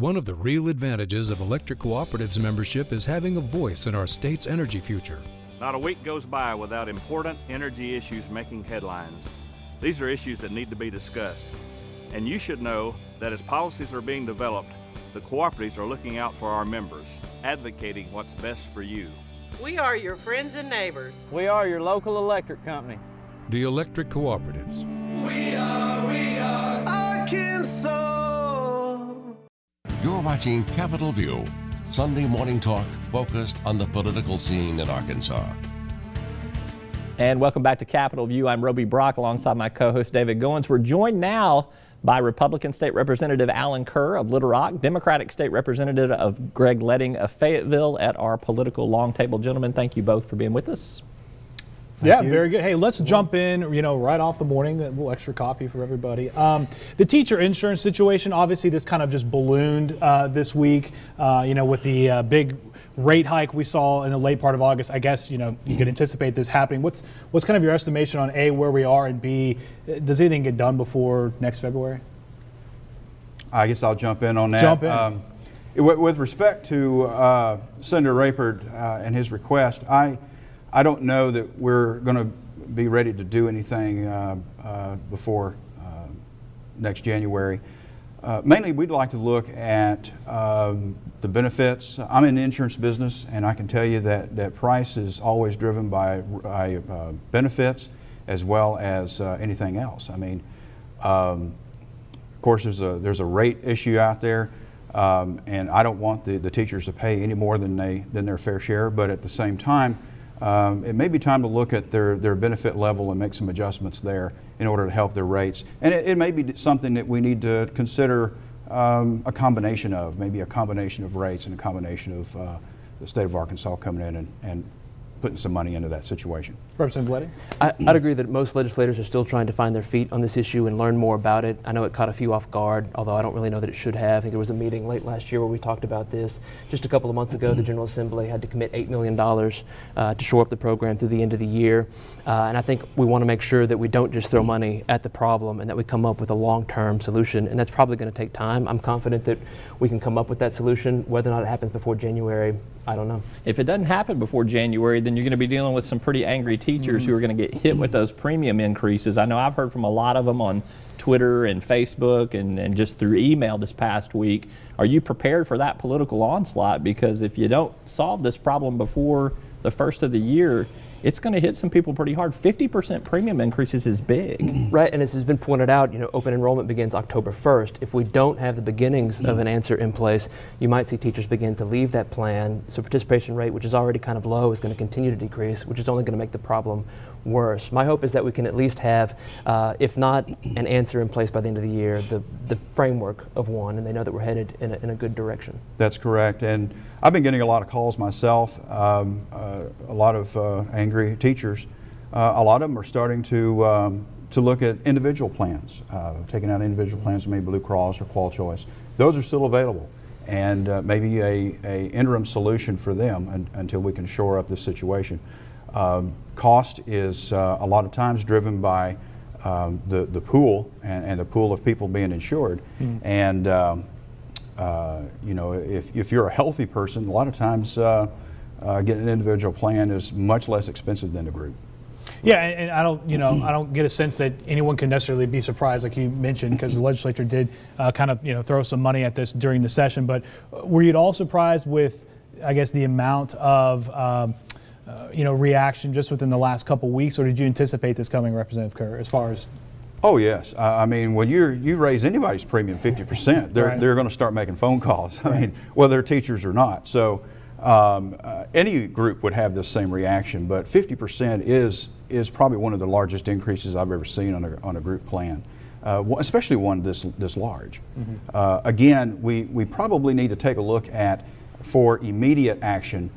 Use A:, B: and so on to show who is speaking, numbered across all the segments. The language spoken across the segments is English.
A: One of the real advantages of electric cooperatives membership is having a voice in our state's energy future.
B: Not a week goes by without important energy issues making headlines. These are issues that need to be discussed. And you should know that as policies are being developed, the cooperatives are looking out for our members, advocating what's best for you.
C: We are your friends and neighbors.
D: We are your local electric company.
A: The electric cooperatives.
E: We are Arkansas.
F: You're watching Capitol View, Sunday morning talk focused on the political scene in Arkansas.
G: And welcome back to Capitol View. I'm Roby Brock alongside my co-host David Goins. We're joined now by Republican State Representative Alan Kerr of Little Rock, Democratic State Representative of Greg Leding of Fayetteville at our political long table. Gentlemen, thank you both for being with us.
H: Yeah, very good. Hey, let's jump in, right off the morning, a little extra coffee for everybody. The teacher insurance situation, obviously this kind of just ballooned this week, with the big rate hike we saw in the late part of August. I guess, you could anticipate this happening. What's kind of your estimation on A, where we are, and B, does anything get done before next February?
I: I guess I'll jump in on that.
H: Jump in.
I: With respect to Senator Rayford and his request, I don't know that we're going to be ready to do anything before next January. Mainly, we'd like to look at the benefits. I'm in the insurance business, and I can tell you that price is always driven by benefits as well as anything else. I mean, of course, there's a rate issue out there, and I don't want the teachers to pay any more than their fair share. But at the same time, it may be time to look at their benefit level and make some adjustments there in order to help their rates. And it may be something that we need to consider a combination of, maybe a combination of rates and a combination of the state of Arkansas coming in and putting some money into that situation.
H: Representative Leding?
J: I'd agree that most legislators are still trying to find their feet on this issue and learn more about it. I know it caught a few off guard, although I don't really know that it should have. I think there was a meeting late last year where we talked about this. Just a couple of months ago, the General Assembly had to commit $8 million to shore up the program through the end of the year. And I think we want to make sure that we don't just throw money at the problem and that we come up with a long-term solution. And that's probably going to take time. I'm confident that we can come up with that solution. Whether or not it happens before January, I don't know.
G: If it doesn't happen before January, then you're going to be dealing with some pretty angry teachers who are going to get hit with those premium increases. I know I've heard from a lot of them on Twitter and Facebook and just through email this past week. Are you prepared for that political onslaught? Because if you don't solve this problem before the first of the year, it's going to hit some people pretty hard. 50% premium increases is big.
J: Right, and as has been pointed out, open enrollment begins October 1st. If we don't have the beginnings of an answer in place, you might see teachers begin to leave that plan. So participation rate, which is already kind of low, is going to continue to decrease, which is only going to make the problem worse. My hope is that we can at least have, if not an answer in place by the end of the year, the framework of one, and they know that we're headed in a good direction. That's
I: correct, and I've been getting a lot of calls myself, a lot of angry teachers. A lot of them are starting to look at individual plans, taking out individual plans, maybe Blue Cross or Qual Choice. Those are still available, and maybe a interim solution for them until we can shore up this situation. Cost is a lot of times driven by the pool and the pool of people being insured. And if you're a healthy person, a lot of times getting an individual plan is much less expensive than a group.
H: Yeah, and I don't get a sense that anyone can necessarily be surprised, like you mentioned, because the legislature did kind of throw some money at this during the session. But were you at all surprised with, I guess, the amount of reaction just within the last couple weeks, or did you anticipate this coming, Representative Kerr, as far as? Oh
I: yes, I mean, when you raise anybody's premium 50%, they're going to start making phone calls. I mean, whether they're teachers or not. So any group would have this same reaction, but 50% is probably one of the largest increases I've ever seen on a group plan, especially one this large. Again, we probably need to take a look at, for immediate action,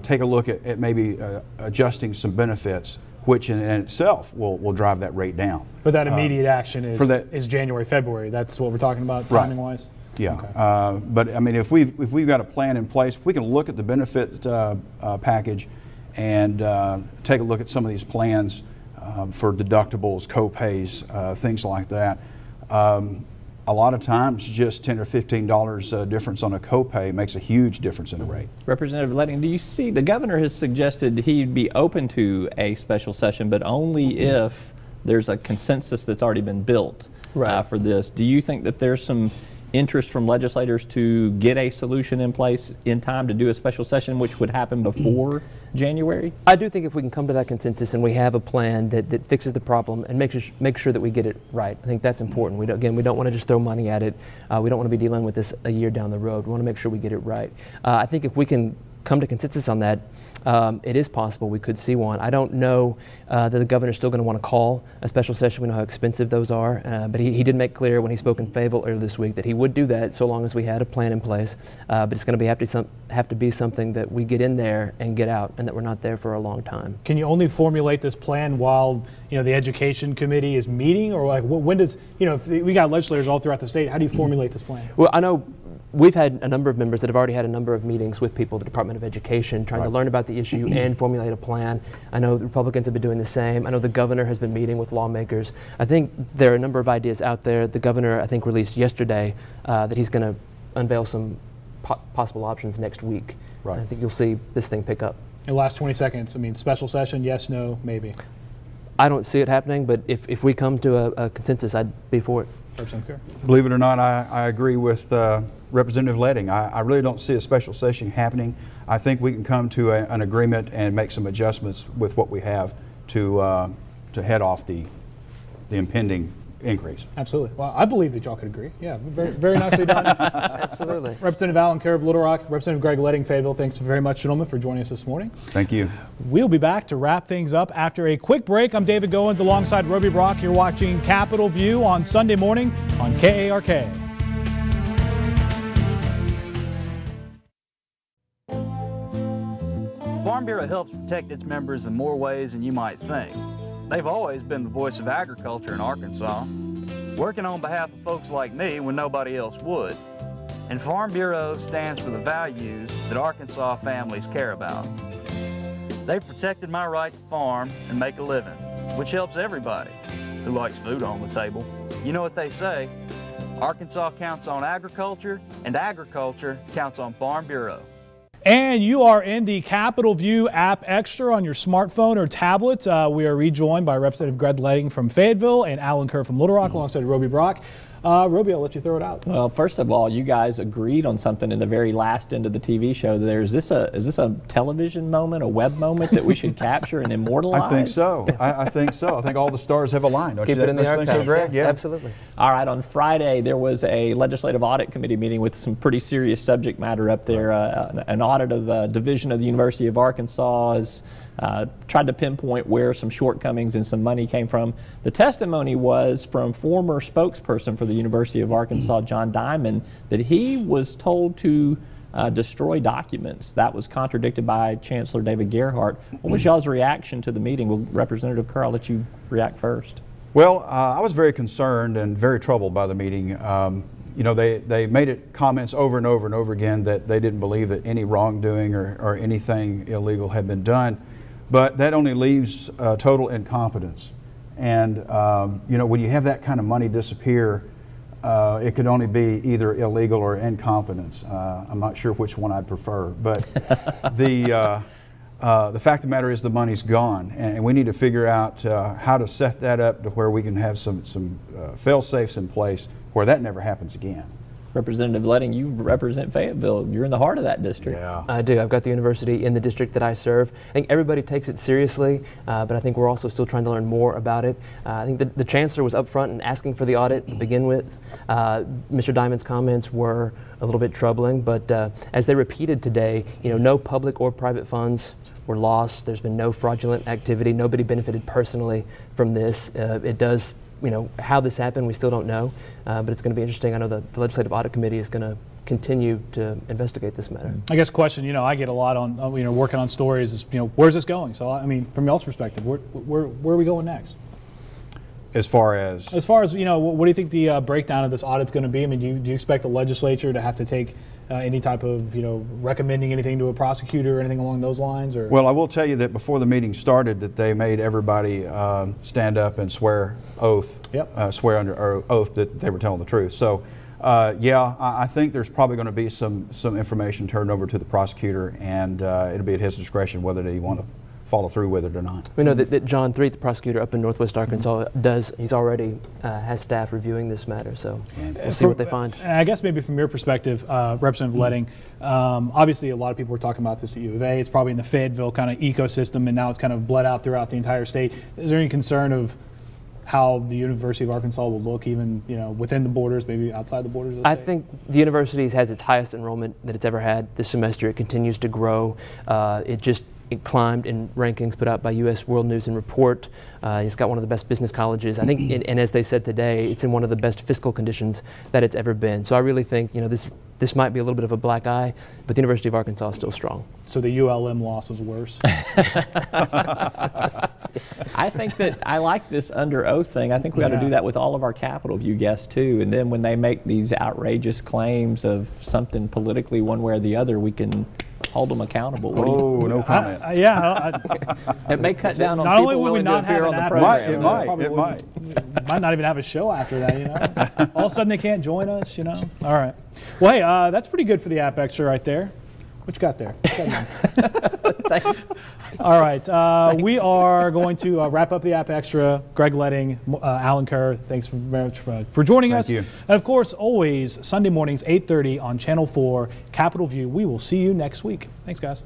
I: take a look at maybe adjusting some benefits, which in itself will drive that rate down.
H: But that immediate action is January, February. That's what we're talking about, timing wise?
I: Yeah, okay. But I mean, if we've got a plan in place, if we can look at the benefit package and take a look at some of these plans for deductibles, co-pays, things like that, a lot of times just $10 or $15 difference on a copay makes a huge difference in the rate.
G: Representative Leding, do you see the governor has suggested he'd be open to a special session, but only if there's a consensus that's already been built for this. Do you think that there's some interest from legislators to get a solution in place in time to do a special session, which would happen before January?
J: I do think if we can come to that consensus and we have a plan that fixes the problem and make sure that we get it right, I think that's important. We don't want to just throw money at it. We don't want to be dealing with this a year down the road. We want to make sure we get it right. I think if we can come to consensus on that, it is possible we could see one. I don't know that the governor's still going to want to call a special session. We know how expensive those are, but he did make clear when he spoke in Fayetteville earlier this week that he would do that so long as we had a plan in place. But it's going to have to be something that we get in there and get out, and that we're not there for a long time.
H: Can you only formulate this plan while the education committee is meeting, or like when does if we got legislators all throughout the state, how do you formulate this plan?
J: Well, I know we've had a number of members that have already had a number of meetings with people at the Department of Education trying to learn about the issue and formulate a plan. I know the Republicans have been doing the same. I know the governor has been meeting with lawmakers. I think there are a number of ideas out there. The governor, I think, released yesterday that he's going to unveil some possible options next week. Right. I think you'll see this thing pick up.
H: In the last 20 seconds, special session, yes, no, maybe?
J: I don't see it happening, but if we come to a consensus, I'd be for it.
H: Representative Kerr?
I: Believe it or not, I agree with Representative Leding. I really don't see a special session happening. I think we can come to an agreement and make some adjustments with what we have to head off the impending increase.
H: Absolutely. Well, I believe that y'all could agree. Yeah, very, very nicely done.
J: Absolutely.
H: Representative Alan Kerr of Little Rock, Representative Greg Leding, Fayetteville, thanks very much, gentlemen, for joining us this morning.
I: Thank you.
H: We'll be back to wrap things up after a quick break. I'm David Goins alongside Roby Brock. You're watching Capitol View on Sunday morning on KARK.
K: Farm Bureau helps protect its members in more ways than you might think. They've always been the voice of agriculture in Arkansas, working on behalf of folks like me when nobody else would. And Farm Bureau stands for the values that Arkansas families care about. They've protected my right to farm and make a living, which helps everybody who likes food on the table. You know what they say, Arkansas counts on agriculture, and agriculture counts on Farm Bureau.
H: And you are in the Capitol View app extra on your smartphone or tablet. We are rejoined by Representative Greg Leding from Fayetteville and Alan Kerr from Little Rock alongside Roby Brock. Roby, I'll let you throw it out.
G: Well, first of all, you guys agreed on something in the very last end of the TV show. Is this a television moment, a web moment that we should capture and immortalize?
I: I think so. I think so. I think all the stars have aligned. Don't
J: Keep it in the archives.
I: So, Greg? Yeah,
J: absolutely.
G: All right, on Friday, there was a Legislative Audit Committee meeting with some pretty serious subject matter up there. An audit of the division of the University of Arkansas has tried to pinpoint where some shortcomings and some money came from. The testimony was from former spokesperson for the University of Arkansas, John Diamond, that he was told to destroy documents. That was contradicted by Chancellor David Gerhardt. What was y'all's reaction to the meeting? Well, Representative Kerr, I'll let you react first.
I: Well, I was very concerned and very troubled by the meeting. They made it comments over and over and over again that they didn't believe that any wrongdoing or anything illegal had been done. But that only leaves total incompetence. And, when you have that kind of money disappear, it could only be either illegal or incompetence. I'm not sure which one I'd prefer. But the fact of the matter is the money's gone. And we need to figure out how to set that up to where we can have some fail-safes in place where that never happens again.
G: Representative Leding, you represent Fayetteville. You're in the heart of that district.
I: Yeah.
J: I do. I've got the university in the district that I serve. I think everybody takes it seriously, but I think we're also still trying to learn more about it. I think the chancellor was upfront in asking for the audit to begin with. Mr. Diamond's comments were a little bit troubling, but as they repeated today, no public or private funds were lost. There's been no fraudulent activity. Nobody benefited personally from this. It does. How this happened, we still don't know, but it's going to be interesting. I know the Legislative Audit Committee is going to continue to investigate this matter.
H: I guess question, I get a lot on, working on stories is, where's this going? So, from y'all's perspective, where are we going next?
I: As far as
H: what do you think the breakdown of this audit's going to be? I mean, do you expect the legislature to have to take any type of, recommending anything to a prosecutor or anything along those lines? Or?
I: Well, I will tell you that before the meeting started, that they made everybody stand up and swear swear under oath that they were telling the truth. So, I think there's probably going to be some information turned over to the prosecutor, and it'll be at his discretion whether they want to follow through with it or not.
J: We know that John Threet, the prosecutor up in Northwest Arkansas, he's already has staff reviewing this matter, so we'll see what they find.
H: I guess maybe from your perspective, Representative Leding, obviously a lot of people were talking about this at U of A. It's probably in the Fayetteville kind of ecosystem, and now it's kind of bled out throughout the entire state. Is there any concern of how the University of Arkansas will look, even within the borders, maybe outside the borders of the state?
J: I think the university has its highest enrollment that it's ever had this semester. It continues to grow. It climbed in rankings put out by U.S. World News and Report. It's got one of the best business colleges. I think, and as they said today, it's in one of the best fiscal conditions that it's ever been. So I really think, this might be a little bit of a black eye, but the University of Arkansas is still strong.
H: So the ULM loss is worse?
G: I think that I like this under oath thing. I think we ought to do that with all of our Capitol View guests too. And then when they make these outrageous claims of something politically one way or the other, we can hold them accountable.
I: No comment.
G: It may cut down on
H: not
G: people
H: only will we
G: willing to
H: not
G: appear
H: have
G: on the
H: an
G: program.
I: It might.
H: Might not even have a show after that, All of a sudden they can't join us, All right. Well, hey, that's pretty good for the App Extra right there. What you got there? All right. We are going to wrap up the App Extra. Greg Leding, Alan Kerr, thanks very much for joining us.
I: Thank you.
H: And of course, always Sunday mornings, 8:30 on Channel 4, Capitol View. We will see you next week. Thanks, guys.